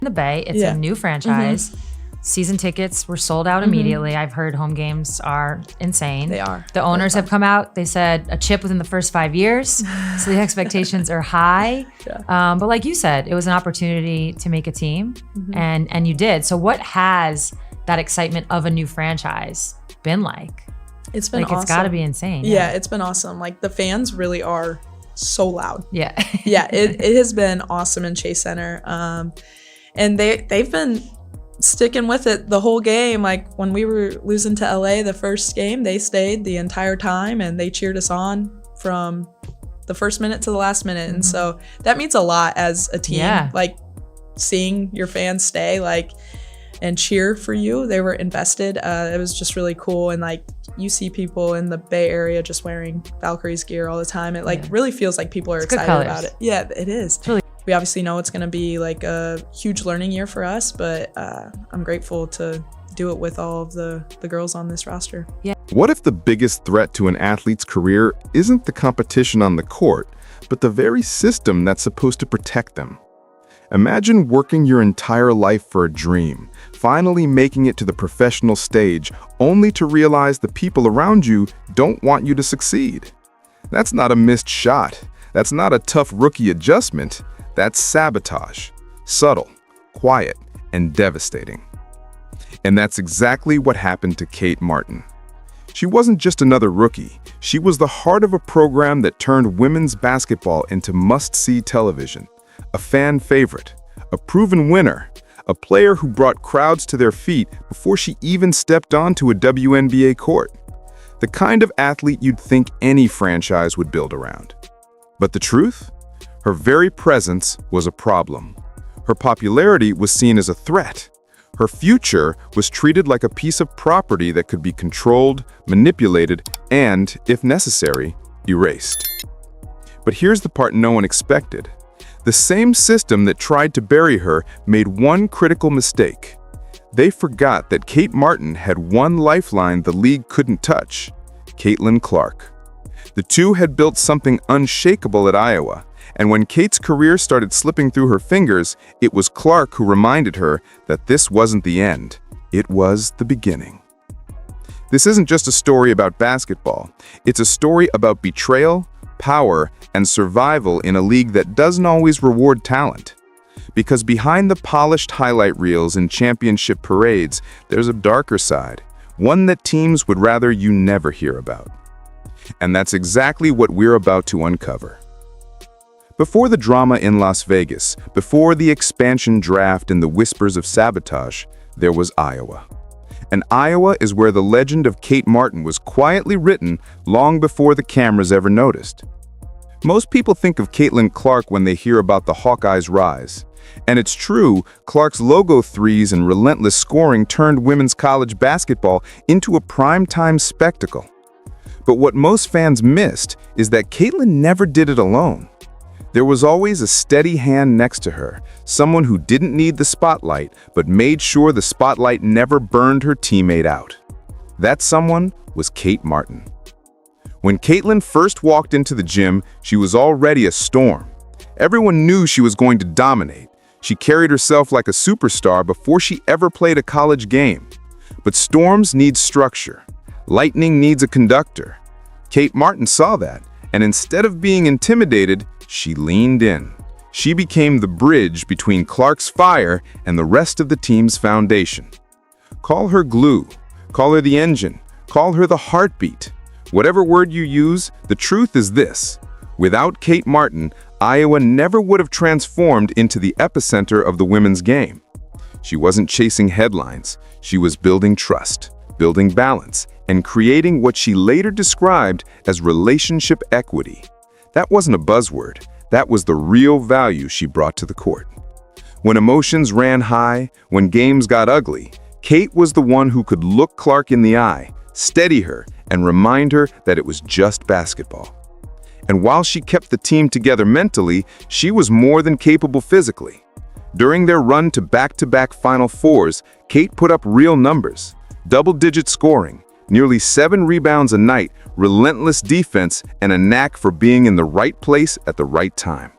the Bay. It's a new franchise. Season tickets were sold out immediately. I've heard home games are insane. They are. The owners have come out. They said a chip within the first 5 years. So the expectations are high. But like you said, it was an opportunity to make a team, and you did. So what has that excitement of a new franchise been like? It's been awesome. It's got to be insane. Yeah, it's been awesome. Like, the fans really are so loud. Yeah. Yeah, it has been awesome in Chase Center. And they've been sticking with it the whole game. Like, when we were losing to LA the first game, they stayed the entire time and they cheered us on from the first minute to the last minute. And so that means a lot as a team. Like, seeing your fans stay, like, and cheer for you. They were invested. It was just really cool. And like, you see people in the Bay Area just wearing Valkyrie's gear all the time. It like really feels like people are excited about it. Yeah, it is. It's really, we obviously know it's going to be like a huge learning year for us, but I'm grateful to do it with all of the girls on this roster. Yeah. What if the biggest threat to an athlete's career isn't the competition on the court, but the very system that's supposed to protect them? Imagine working your entire life for a dream, finally making it to the professional stage, only to realize the people around you don't want you to succeed. That's not a missed shot. That's not a tough rookie adjustment. That's sabotage. Subtle, quiet, and devastating. And that's exactly what happened to Kate Martin. She wasn't just another rookie. She was the heart of a program that turned women's basketball into must-see television. A fan favorite, a proven winner, a player who brought crowds to their feet before she even stepped onto a WNBA court. The kind of athlete you'd think any franchise would build around. But the truth? Her very presence was a problem. Her popularity was seen as a threat. Her future was treated like a piece of property that could be controlled, manipulated, and, if necessary, erased. But here's the part no one expected. The same system that tried to bury her made one critical mistake. They forgot that Kate Martin had one lifeline the league couldn't touch: Caitlin Clark. The two had built something unshakable at Iowa, and when Kate's career started slipping through her fingers, it was Clark who reminded her that this wasn't the end, it was the beginning. This isn't just a story about basketball. It's a story about betrayal, power, and survival in a league that doesn't always reward talent. Because behind the polished highlight reels and championship parades, there's a darker side, one that teams would rather you never hear about. And that's exactly what we're about to uncover. Before the drama in Las Vegas, before the expansion draft and the whispers of sabotage, there was Iowa. And Iowa is where the legend of Kate Martin was quietly written long before the cameras ever noticed. Most people think of Caitlin Clark when they hear about the Hawkeyes' rise. And it's true, Clark's logo threes and relentless scoring turned women's college basketball into a primetime spectacle. But what most fans missed is that Caitlin never did it alone. There was always a steady hand next to her, someone who didn't need the spotlight, but made sure the spotlight never burned her teammate out. That someone was Kate Martin. When Caitlin first walked into the gym, she was already a storm. Everyone knew she was going to dominate. She carried herself like a superstar before she ever played a college game. But storms need structure. Lightning needs a conductor. Kate Martin saw that, and instead of being intimidated, she leaned in. She became the bridge between Clark's fire and the rest of the team's foundation. Call her glue, call her the engine, call her the heartbeat. Whatever word you use, the truth is this: without Kate Martin, Iowa never would have transformed into the epicenter of the women's game. She wasn't chasing headlines. She was building trust, building balance, and creating what she later described as relationship equity. That wasn't a buzzword. That was the real value she brought to the court. When emotions ran high, when games got ugly, Kate was the one who could look Clark in the eye, steady her, and remind her that it was just basketball. And while she kept the team together mentally, she was more than capable physically. During their run to back-to-back Final Fours, Kate put up real numbers: double-digit scoring, nearly 7 rebounds a night, relentless defense, and a knack for being in the right place at the right time.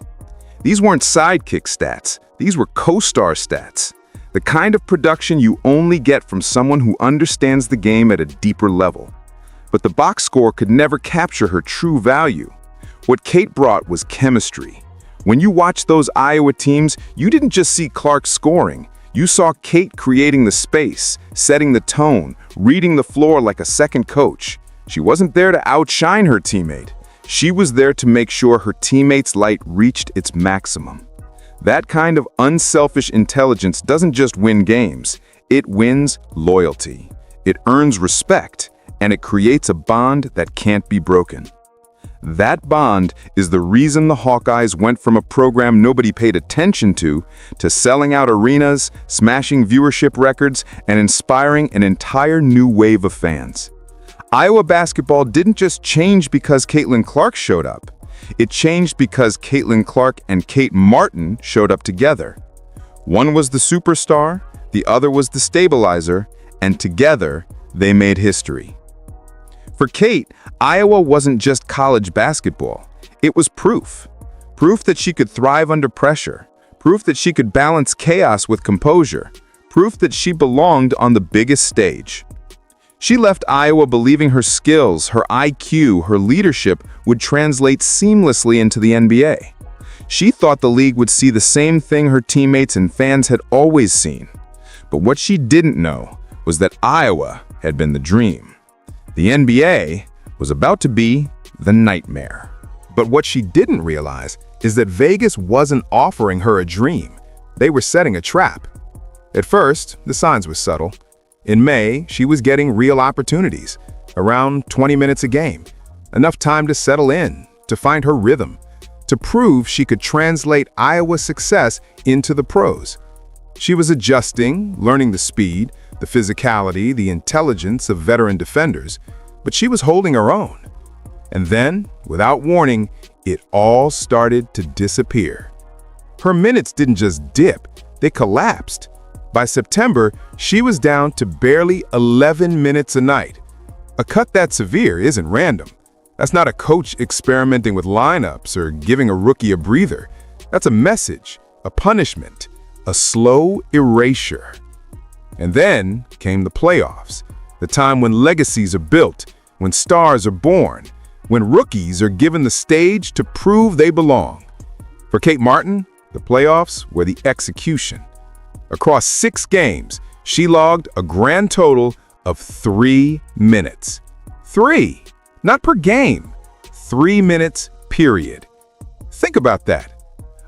These weren't sidekick stats. These were co-star stats, the kind of production you only get from someone who understands the game at a deeper level. But the box score could never capture her true value. What Kate brought was chemistry. When you watched those Iowa teams, you didn't just see Clark scoring. You saw Kate creating the space, setting the tone, reading the floor like a second coach. She wasn't there to outshine her teammate. She was there to make sure her teammate's light reached its maximum. That kind of unselfish intelligence doesn't just win games. It wins loyalty. It earns respect, and it creates a bond that can't be broken. That bond is the reason the Hawkeyes went from a program nobody paid attention to selling out arenas, smashing viewership records, and inspiring an entire new wave of fans. Iowa basketball didn't just change because Caitlin Clark showed up. It changed because Caitlin Clark and Kate Martin showed up together. One was the superstar, the other was the stabilizer, and together they made history. For Kate, Iowa wasn't just college basketball. It was proof. Proof that she could thrive under pressure. Proof that she could balance chaos with composure. Proof that she belonged on the biggest stage. She left Iowa believing her skills, her IQ, her leadership would translate seamlessly into the NBA. She thought the league would see the same thing her teammates and fans had always seen. But what she didn't know was that Iowa had been the dream. The NBA was about to be the nightmare. But what she didn't realize is that Vegas wasn't offering her a dream. They were setting a trap. At first, the signs were subtle. In May, she was getting real opportunities, around 20 minutes a game, enough time to settle in, to find her rhythm, to prove she could translate Iowa's success into the pros. She was adjusting, learning the speed, the physicality, the intelligence of veteran defenders, but she was holding her own. And then, without warning, it all started to disappear. Her minutes didn't just dip, they collapsed. By September, she was down to barely 11 minutes a night. A cut that severe isn't random. That's not a coach experimenting with lineups or giving a rookie a breather. That's a message, a punishment, a slow erasure. And then came the playoffs, the time when legacies are built, when stars are born, when rookies are given the stage to prove they belong. For Kate Martin, the playoffs were the execution. Across 6 games, she logged a grand total of 3 minutes. 3, not per game, 3 minutes, period. Think about that.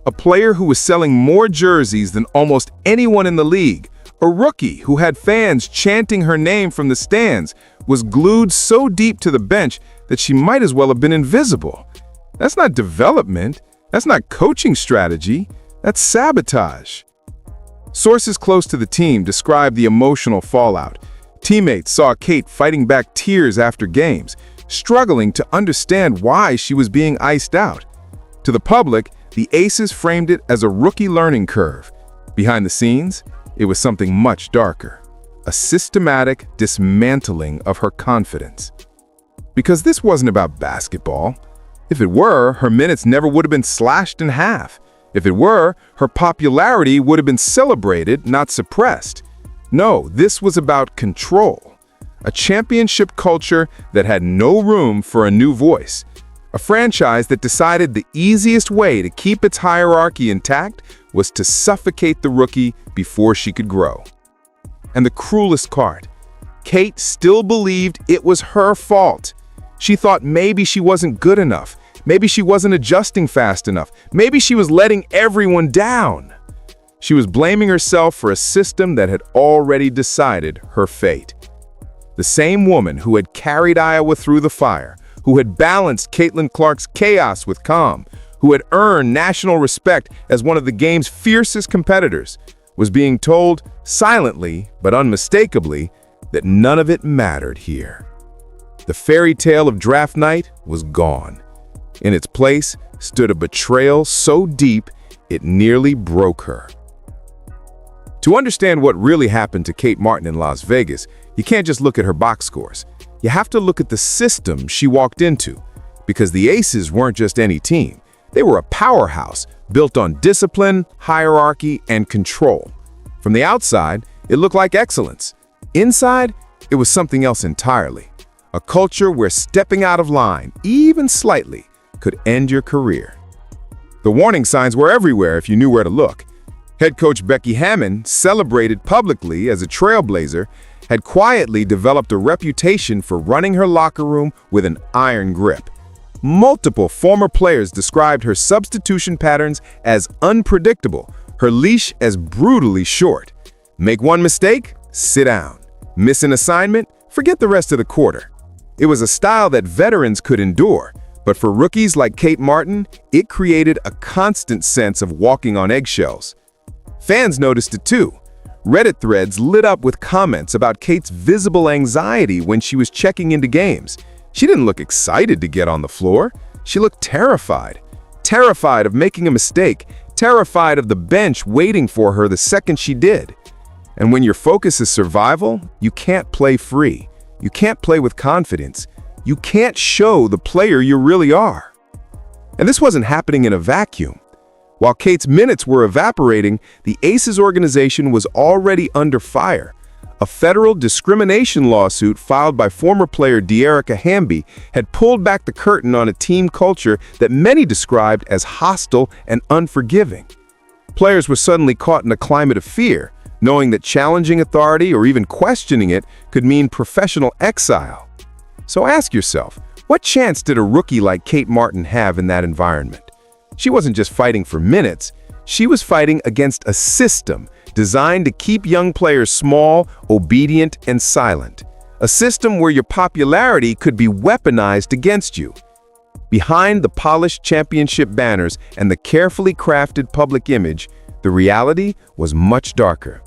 A player who was selling more jerseys than almost anyone in the league, a rookie who had fans chanting her name from the stands, was glued so deep to the bench that she might as well have been invisible. That's not development. That's not coaching strategy. That's sabotage. Sources close to the team described the emotional fallout. Teammates saw Kate fighting back tears after games, struggling to understand why she was being iced out. To the public, the Aces framed it as a rookie learning curve. Behind the scenes, it was something much darker, a systematic dismantling of her confidence. Because this wasn't about basketball. If it were, her minutes never would have been slashed in half. If it were, her popularity would have been celebrated, not suppressed. No, this was about control. A championship culture that had no room for a new voice. A franchise that decided the easiest way to keep its hierarchy intact was to suffocate the rookie before she could grow. And the cruelest part, Kate still believed it was her fault. She thought maybe she wasn't good enough. Maybe she wasn't adjusting fast enough. Maybe she was letting everyone down. She was blaming herself for a system that had already decided her fate. The same woman who had carried Iowa through the fire, who had balanced Caitlin Clark's chaos with calm, who had earned national respect as one of the game's fiercest competitors, was being told, silently but unmistakably, that none of it mattered here. The fairy tale of draft night was gone. In its place stood a betrayal so deep it nearly broke her. To understand what really happened to Kate Martin in Las Vegas, you can't just look at her box scores. You have to look at the system she walked into, because the Aces weren't just any team. They were a powerhouse built on discipline, hierarchy, and control. From the outside, it looked like excellence. Inside, it was something else entirely. A culture where stepping out of line, even slightly, could end your career. The warning signs were everywhere if you knew where to look. Head coach Becky Hammon, celebrated publicly as a trailblazer, had quietly developed a reputation for running her locker room with an iron grip. Multiple former players described her substitution patterns as unpredictable, her leash as brutally short. Make one mistake, sit down. Miss an assignment, forget the rest of the quarter. It was a style that veterans could endure, but for rookies like Kate Martin, it created a constant sense of walking on eggshells. Fans noticed it too. Reddit threads lit up with comments about Kate's visible anxiety when she was checking into games. She didn't look excited to get on the floor. She looked terrified. Terrified of making a mistake, terrified of the bench waiting for her the second she did. And when your focus is survival, you can't play free. You can't play with confidence. You can't show the player you really are. And this wasn't happening in a vacuum. While Kate's minutes were evaporating, the Aces organization was already under fire. A federal discrimination lawsuit filed by former player De'Erica Hamby had pulled back the curtain on a team culture that many described as hostile and unforgiving. Players were suddenly caught in a climate of fear, knowing that challenging authority or even questioning it could mean professional exile. So ask yourself, what chance did a rookie like Kate Martin have in that environment? She wasn't just fighting for minutes, she was fighting against a system designed to keep young players small, obedient, and silent. A system where your popularity could be weaponized against you. Behind the polished championship banners and the carefully crafted public image, the reality was much darker.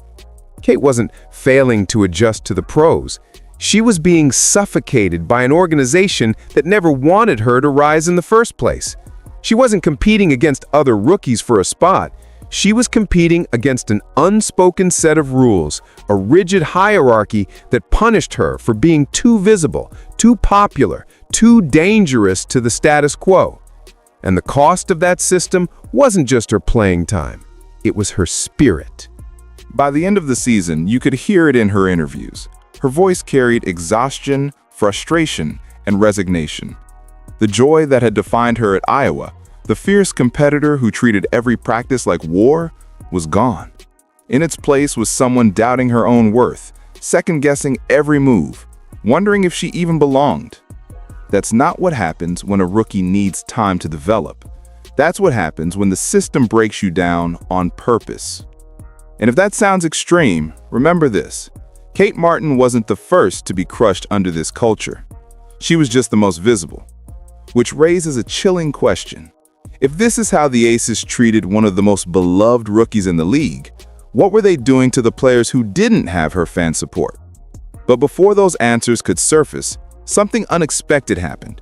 Kate wasn't failing to adjust to the pros. She was being suffocated by an organization that never wanted her to rise in the first place. She wasn't competing against other rookies for a spot. She was competing against an unspoken set of rules, a rigid hierarchy that punished her for being too visible, too popular, too dangerous to the status quo. And the cost of that system wasn't just her playing time. It was her spirit. By the end of the season, you could hear it in her interviews. Her voice carried exhaustion, frustration, and resignation. The joy that had defined her at Iowa, the fierce competitor who treated every practice like war, was gone. In its place was someone doubting her own worth, second-guessing every move, wondering if she even belonged. That's not what happens when a rookie needs time to develop. That's what happens when the system breaks you down on purpose. And if that sounds extreme, remember this. Kate Martin wasn't the first to be crushed under this culture. She was just the most visible. Which raises a chilling question. If this is how the Aces treated one of the most beloved rookies in the league, what were they doing to the players who didn't have her fan support? But before those answers could surface, something unexpected happened.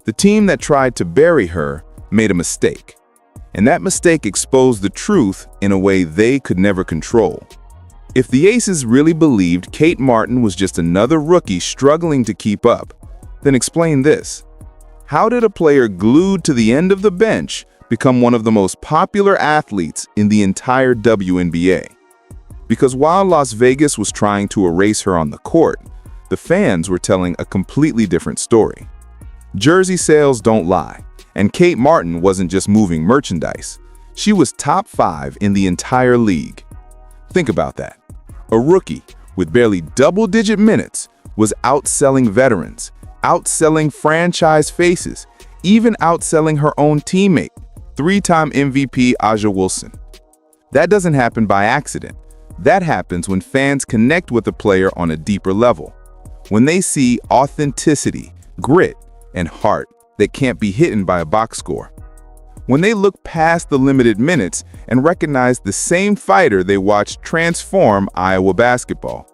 The team that tried to bury her made a mistake. And that mistake exposed the truth in a way they could never control. If the Aces really believed Kate Martin was just another rookie struggling to keep up, then explain this. How did a player glued to the end of the bench become one of the most popular athletes in the entire WNBA? Because while Las Vegas was trying to erase her on the court, the fans were telling a completely different story. Jersey sales don't lie, and Kate Martin wasn't just moving merchandise. She was top 5 in the entire league. Think about that. A rookie with barely double-digit minutes was outselling veterans, outselling franchise faces, even outselling her own teammate, 3-time MVP A'ja Wilson. That doesn't happen by accident. That happens when fans connect with a player on a deeper level. When they see authenticity, grit, and heart that can't be hidden by a box score. When they look past the limited minutes and recognize the same fighter they watched transform Iowa basketball.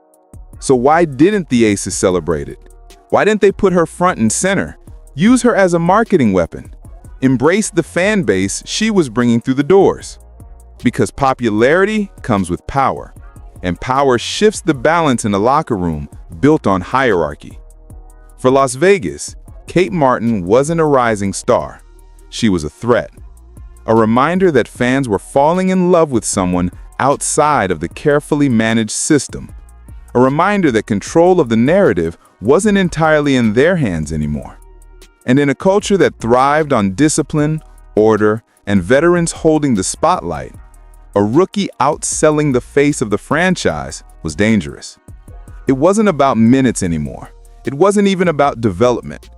So why didn't the Aces celebrate it? Why didn't they put her front and center? Use her as a marketing weapon. Embrace the fan base she was bringing through the doors. Because popularity comes with power, and power shifts the balance in a locker room built on hierarchy. For Las Vegas, Kate Martin wasn't a rising star. She was a threat. A reminder that fans were falling in love with someone outside of the carefully managed system. A reminder that control of the narrative wasn't entirely in their hands anymore. And in a culture that thrived on discipline, order, and veterans holding the spotlight, a rookie outselling the face of the franchise was dangerous. It wasn't about minutes anymore. It wasn't even about development.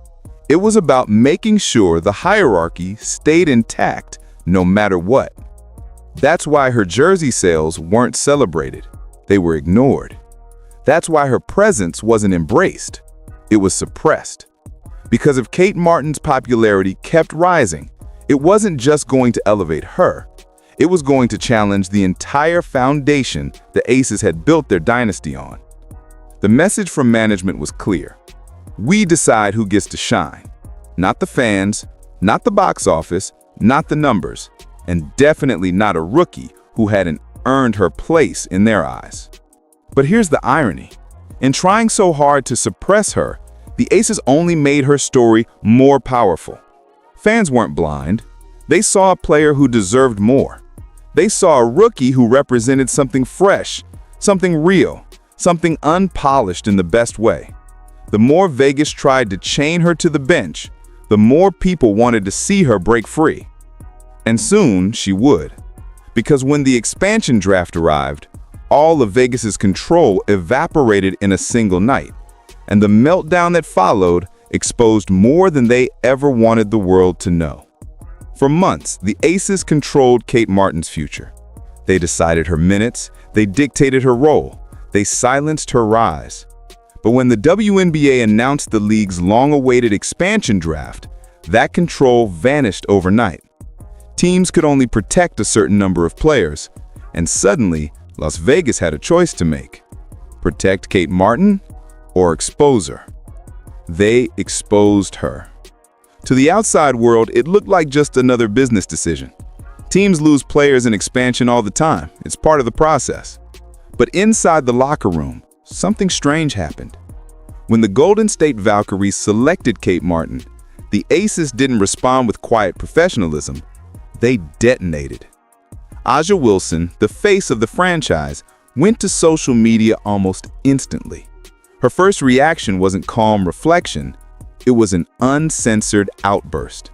It was about making sure the hierarchy stayed intact no matter what. That's why her jersey sales weren't celebrated. They were ignored. That's why her presence wasn't embraced. It was suppressed. Because if Kate Martin's popularity kept rising, it wasn't just going to elevate her. It was going to challenge the entire foundation the Aces had built their dynasty on. The message from management was clear. We decide who gets to shine. Not the fans, not the box office, not the numbers, and definitely not a rookie who hadn't earned her place in their eyes. But here's the irony. In trying so hard to suppress her, the Aces only made her story more powerful. Fans weren't blind. They saw a player who deserved more. They saw a rookie who represented something fresh, something real, something unpolished in the best way. The more Vegas tried to chain her to the bench, the more people wanted to see her break free. And soon she would. Because when the expansion draft arrived, all of Vegas's control evaporated in a single night, and the meltdown that followed exposed more than they ever wanted the world to know. For months, the Aces controlled Kate Martin's future. They decided her minutes, they dictated her role, they silenced her rise. But when the WNBA announced the league's long-awaited expansion draft, that control vanished overnight. Teams could only protect a certain number of players, and suddenly, Las Vegas had a choice to make. Protect Kate Martin or expose her. They exposed her. To the outside world, it looked like just another business decision. Teams lose players in expansion all the time. It's part of the process. But inside the locker room, something strange happened. When the Golden State Valkyries selected Kate Martin, the Aces didn't respond with quiet professionalism. They detonated. Aja Wilson, the face of the franchise, went to social media almost instantly. Her first reaction wasn't calm reflection. It was an uncensored outburst.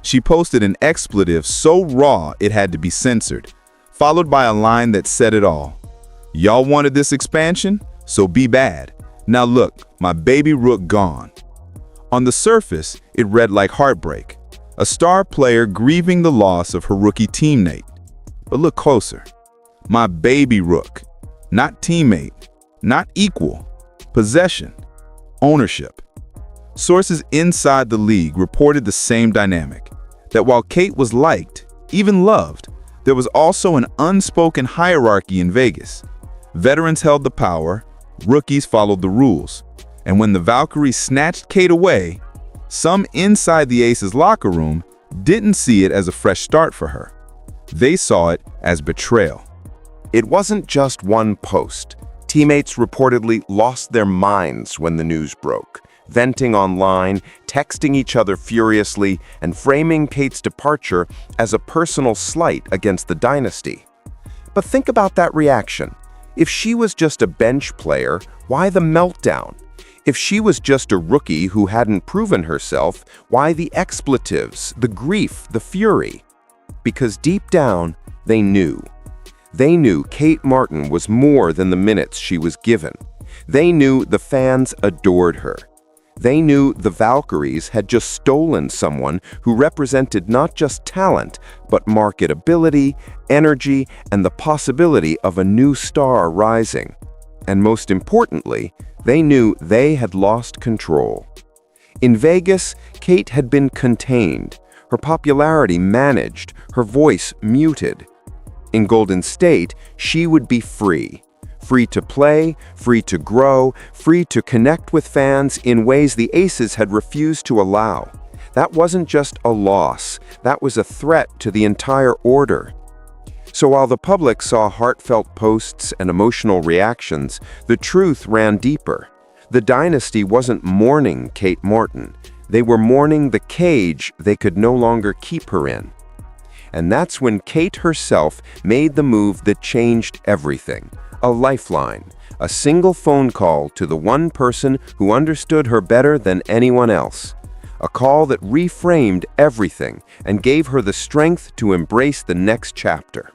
She posted an expletive so raw it had to be censored, followed by a line that said it all. Y'all wanted this expansion? So be bad. Now look, my baby rook gone. On the surface, it read like heartbreak, a star player grieving the loss of her rookie teammate. But look closer. My baby rook, not teammate, not equal, possession, ownership. Sources inside the league reported the same dynamic, that while Kate was liked, even loved, there was also an unspoken hierarchy in Vegas. Veterans held the power, rookies followed the rules, and when the Valkyries snatched Kate away, some inside the Aces locker room didn't see it as a fresh start for her. They saw it as betrayal. It wasn't just one post. Teammates reportedly lost their minds when the news broke, venting online, texting each other furiously, and framing Kate's departure as a personal slight against the dynasty. But think about that reaction. If she was just a bench player, why the meltdown? If she was just a rookie who hadn't proven herself, why the expletives, the grief, the fury? Because deep down, they knew. They knew Kate Martin was more than the minutes she was given. They knew the fans adored her. They knew the Valkyries had just stolen someone who represented not just talent, but marketability, energy, and the possibility of a new star rising. And most importantly, they knew they had lost control. In Vegas, Kate had been contained, her popularity managed, her voice muted. In Golden State, she would be free. Free to play, free to grow, free to connect with fans in ways the Aces had refused to allow. That wasn't just a loss, that was a threat to the entire order. So while the public saw heartfelt posts and emotional reactions, the truth ran deeper. The dynasty wasn't mourning Kate Martin. They were mourning the cage they could no longer keep her in. And that's when Kate herself made the move that changed everything. A lifeline, a single phone call to the one person who understood her better than anyone else. A call that reframed everything and gave her the strength to embrace the next chapter.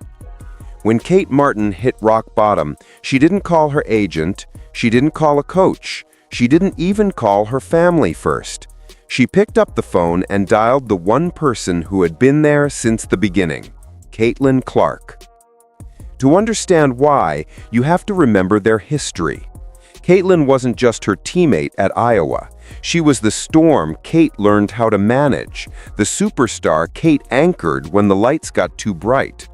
When Kate Martin hit rock bottom, she didn't call her agent, she didn't call a coach, she didn't even call her family first. She picked up the phone and dialed the one person who had been there since the beginning, Caitlin Clark. To understand why, you have to remember their history. Caitlin wasn't just her teammate at Iowa. She was the storm Kate learned how to manage, the superstar Kate anchored when the lights got too bright.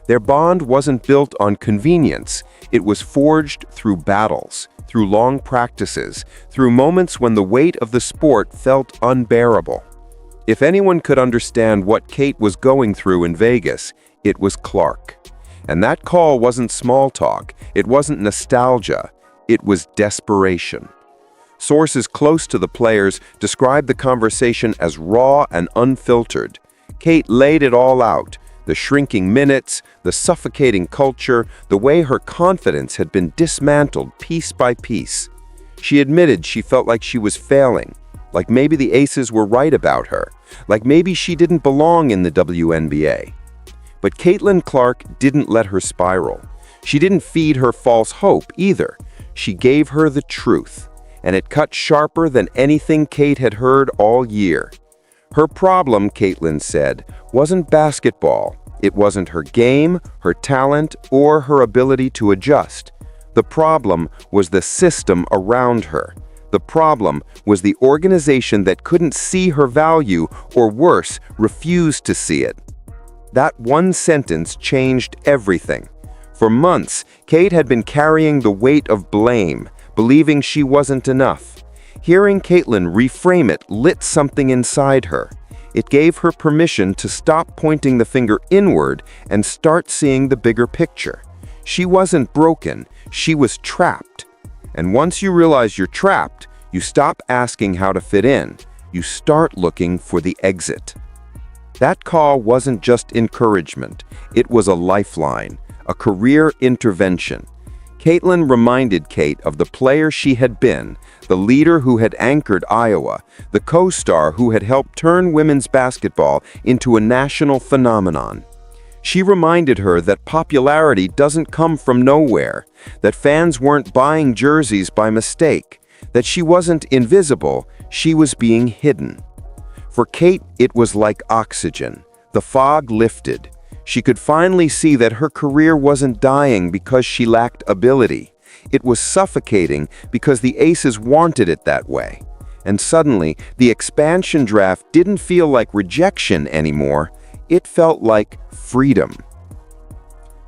Their bond wasn't built on convenience. It was forged through battles, through long practices, through moments when the weight of the sport felt unbearable. If anyone could understand what Kate was going through in Vegas, it was Clark. And that call wasn't small talk, it wasn't nostalgia, it was desperation. Sources close to the players described the conversation as raw and unfiltered. Kate laid it all out. The shrinking minutes, the suffocating culture, the way her confidence had been dismantled piece by piece. She admitted she felt like she was failing, like maybe the Aces were right about her, like maybe she didn't belong in the WNBA. But Caitlin Clark didn't let her spiral. She didn't feed her false hope either. She gave her the truth, and it cut sharper than anything Kate had heard all year. Her problem, Caitlin said, wasn't basketball. It wasn't her game, her talent, or her ability to adjust. The problem was the system around her. The problem was the organization that couldn't see her value, or worse, refused to see it. That one sentence changed everything. For months, Kate had been carrying the weight of blame, believing she wasn't enough. Hearing Caitlin reframe it lit something inside her. It gave her permission to stop pointing the finger inward and start seeing the bigger picture. She wasn't broken, she was trapped. And once you realize you're trapped, you stop asking how to fit in. You start looking for the exit. That call wasn't just encouragement, it was a lifeline, a career intervention. Caitlin reminded Kate of the player she had been, the leader who had anchored Iowa, the co-star who had helped turn women's basketball into a national phenomenon. She reminded her that popularity doesn't come from nowhere, that fans weren't buying jerseys by mistake, that she wasn't invisible, she was being hidden. For Kate, it was like oxygen. The fog lifted. She could finally see that her career wasn't dying because she lacked ability. It was suffocating because the Aces wanted it that way. And suddenly, the expansion draft didn't feel like rejection anymore. It felt like freedom.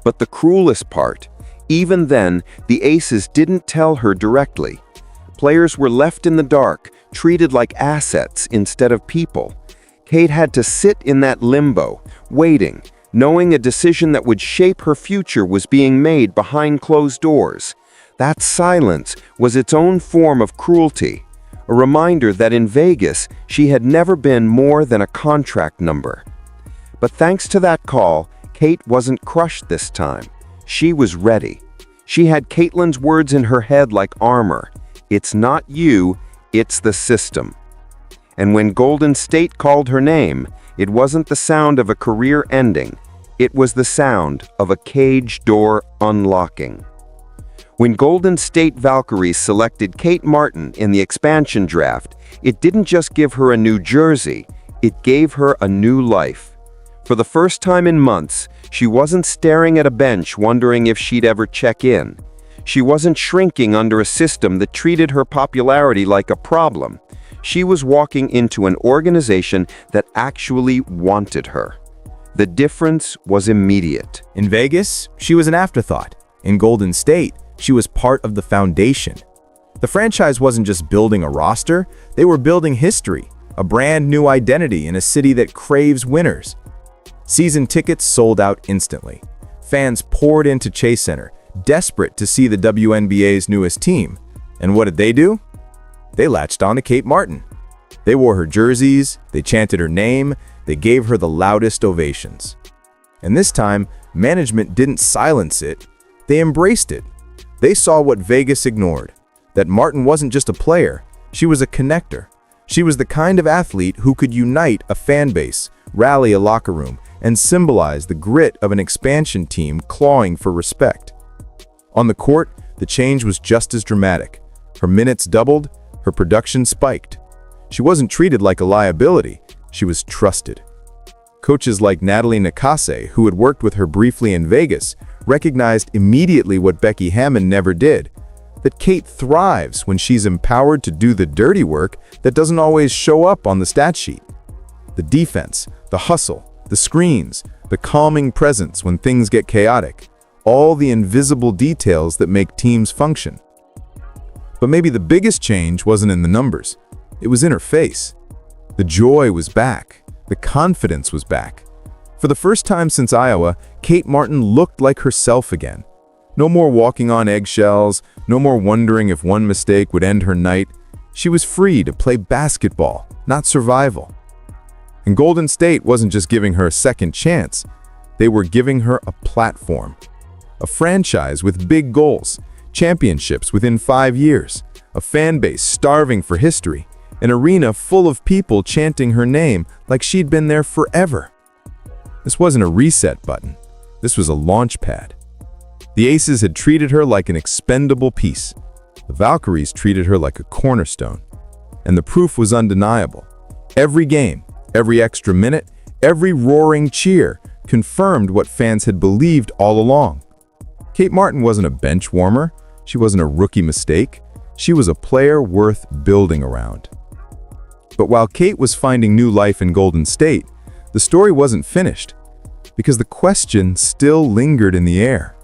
But the cruelest part, even then, the Aces didn't tell her directly. Players were left in the dark, treated like assets instead of people. Kate had to sit in that limbo, waiting, knowing a decision that would shape her future was being made behind closed doors. That silence was its own form of cruelty, a reminder that in Vegas, she had never been more than a contract number. But thanks to that call, Kate wasn't crushed this time. She was ready. She had Caitlin's words in her head like armor. It's not you, it's the system. And when Golden State called her name, it wasn't the sound of a career ending. It was the sound of a cage door unlocking. When Golden State Valkyries selected Kate Martin in the expansion draft, it didn't just give her a new jersey, it gave her a new life. For the first time in months, she wasn't staring at a bench wondering if she'd ever check in. She wasn't shrinking under a system that treated her popularity like a problem. She was walking into an organization that actually wanted her. The difference was immediate. In Vegas, she was an afterthought. In Golden State, she was part of the foundation. The franchise wasn't just building a roster, they were building history, a brand new identity in a city that craves winners. Season tickets sold out instantly. Fans poured into Chase Center, desperate to see the WNBA's newest team. And what did they do? They latched on to Kate Martin. They wore her jerseys, they chanted her name, they gave her the loudest ovations. And this time, management didn't silence it, they embraced it. They saw what Vegas ignored, that Martin wasn't just a player, she was a connector. She was the kind of athlete who could unite a fan base, rally a locker room, and symbolize the grit of an expansion team clawing for respect. On the court, the change was just as dramatic. Her minutes doubled, her production spiked. She wasn't treated like a liability, she was trusted. Coaches like Natalie Nakase, who had worked with her briefly in Vegas, recognized immediately what Becky Hammon never did, that Kate thrives when she's empowered to do the dirty work that doesn't always show up on the stat sheet. The defense, the hustle, the screens, the calming presence when things get chaotic, all the invisible details that make teams function. But maybe the biggest change wasn't in the numbers, it was in her face. The joy was back. The confidence was back. For the first time since Iowa, Kate Martin looked like herself again. No more walking on eggshells, no more wondering if one mistake would end her night. She was free to play basketball, not survival. And Golden State wasn't just giving her a second chance, they were giving her a platform. A franchise with big goals, championships within 5 years, a fan base starving for history, an arena full of people chanting her name like she'd been there forever. This wasn't a reset button. This was a launch pad. The Aces had treated her like an expendable piece. The Valkyries treated her like a cornerstone. And the proof was undeniable. Every game, every extra minute, every roaring cheer confirmed what fans had believed all along. Kate Martin wasn't a bench warmer. She wasn't a rookie mistake. She was a player worth building around. But while Kate was finding new life in Golden State, the story wasn't finished, because the question still lingered in the air.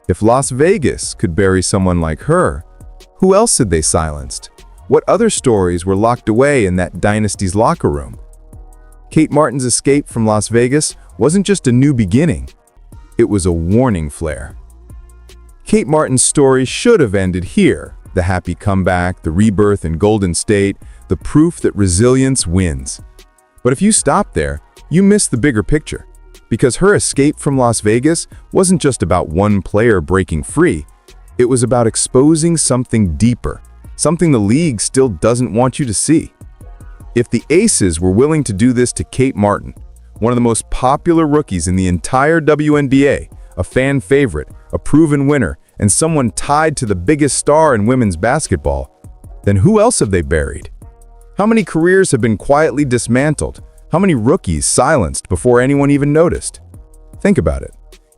If Las Vegas could bury someone like her, who else had they silenced? What other stories were locked away in that dynasty's locker room? Kate Martin's escape from Las Vegas wasn't just a new beginning, it was a warning flare. Kate Martin's story should have ended here, the happy comeback, the rebirth in Golden State, the proof that resilience wins. But if you stop there, you miss the bigger picture, because her escape from Las Vegas wasn't just about one player breaking free, it was about exposing something deeper, something the league still doesn't want you to see. If the Aces were willing to do this to Kate Martin, one of the most popular rookies in the entire WNBA, a fan favorite, a proven winner, and someone tied to the biggest star in women's basketball, then who else have they buried? How many careers have been quietly dismantled? How many rookies silenced before anyone even noticed? Think about it.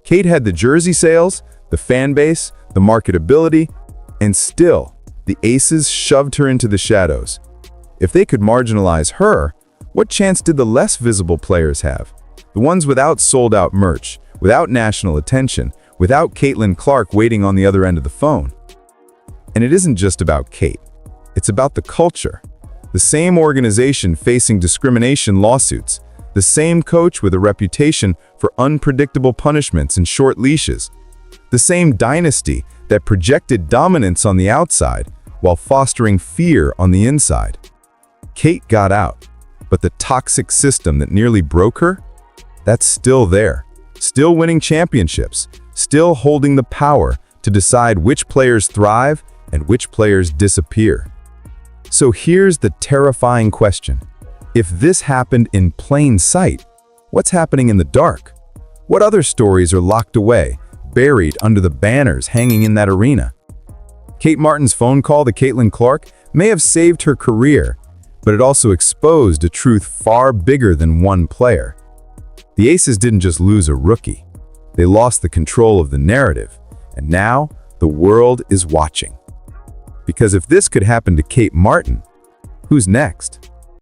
Kate had the jersey sales, the fan base, the marketability, and still, the Aces shoved her into the shadows. If they could marginalize her, what chance did the less visible players have? The ones without sold-out merch, without national attention, without Caitlin Clark waiting on the other end of the phone. And it isn't just about Kate. It's about the culture. The same organization facing discrimination lawsuits, the same coach with a reputation for unpredictable punishments and short leashes, the same dynasty that projected dominance on the outside while fostering fear on the inside. Kate got out, but the toxic system that nearly broke her, that's still there, still winning championships, still holding the power to decide which players thrive and which players disappear. So here's the terrifying question. If this happened in plain sight, what's happening in the dark? What other stories are locked away, buried under the banners hanging in that arena? Kate Martin's phone call to Caitlin Clark may have saved her career, but it also exposed a truth far bigger than one player. The Aces didn't just lose a rookie. They lost the control of the narrative, and now the world is watching. Because if this could happen to Kate Martin, who's next?